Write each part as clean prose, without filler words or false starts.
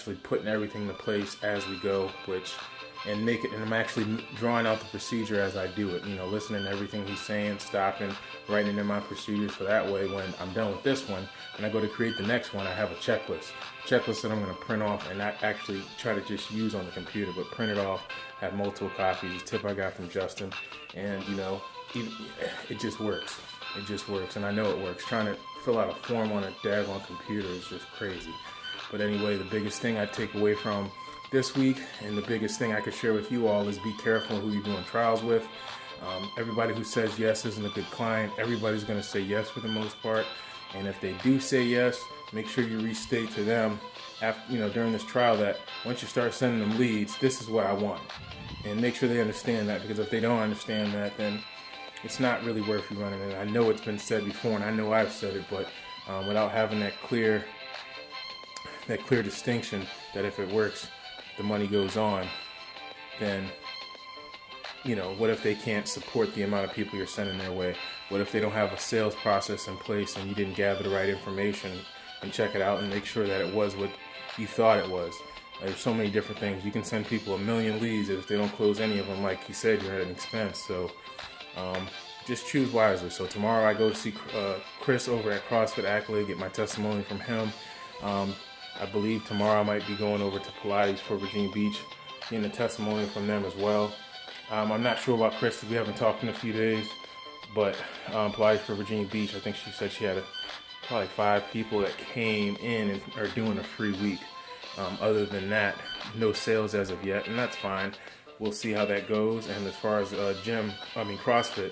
actually putting everything into place as we go, and I'm actually drawing out the procedure as I do it, listening to everything he's saying, stopping, writing in my procedures, so that way when I'm done with this one and I go to create the next one, I have a checklist that I'm going to print off and not actually try to just use on the computer, but print it off, have multiple copies. A tip I got from Justin, and it just works. It just works, and I know it works. Trying to fill out a form on a daggone computer is just crazy. But anyway, the biggest thing I take away from this week, and the biggest thing I could share with you all, is be careful who you're doing trials with. Everybody who says yes isn't a good client. Everybody's going to say yes for the most part, and if they do say yes, make sure you restate to them after, during this trial, that once you start sending them leads, this is what I want, and make sure they understand that, because if they don't understand that, then it's not really worth you running it. I know it's been said before, and I know I've said it, but without having that clear distinction that if it works, the money goes on, then, what if they can't support the amount of people you're sending their way? What if they don't have a sales process in place and you didn't gather the right information and check it out and make sure that it was what you thought it was? There's so many different things. You can send people 1 million leads, and if they don't close any of them, like you said, you're at an expense. So just choose wisely. So tomorrow I go to see Chris over at CrossFit Accolade, get my testimony from him. I believe tomorrow I might be going over to Pilates for Virginia Beach, getting a testimony from them as well. I'm not sure about Chris, because we haven't talked in a few days, but Pilates for Virginia Beach, I think she said she had probably 5 people that came in and are doing a free week. Other than that, no sales as of yet, and that's fine. We'll see how that goes. And as far as CrossFit,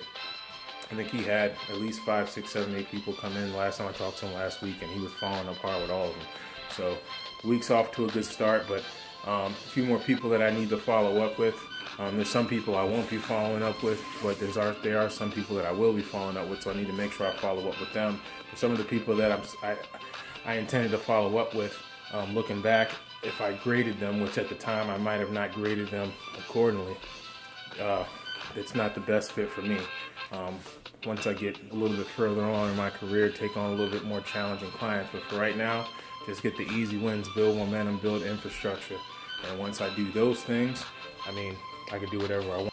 I think he had at least 5, 6, 7, 8 people come in last time I talked to him last week, and he was falling apart with all of them. So week's off to a good start, but a few more people that I need to follow up with. There's some people I won't be following up with, but there are some people that I will be following up with, so I need to make sure I follow up with them. For some of the people that I intended to follow up with, looking back, if I graded them, which at the time I might have not graded them accordingly, it's not the best fit for me. Once I get a little bit further on in my career, take on a little bit more challenging clients, but for right now, just get the easy wins, build momentum, build infrastructure. And once I do those things, I can do whatever I want.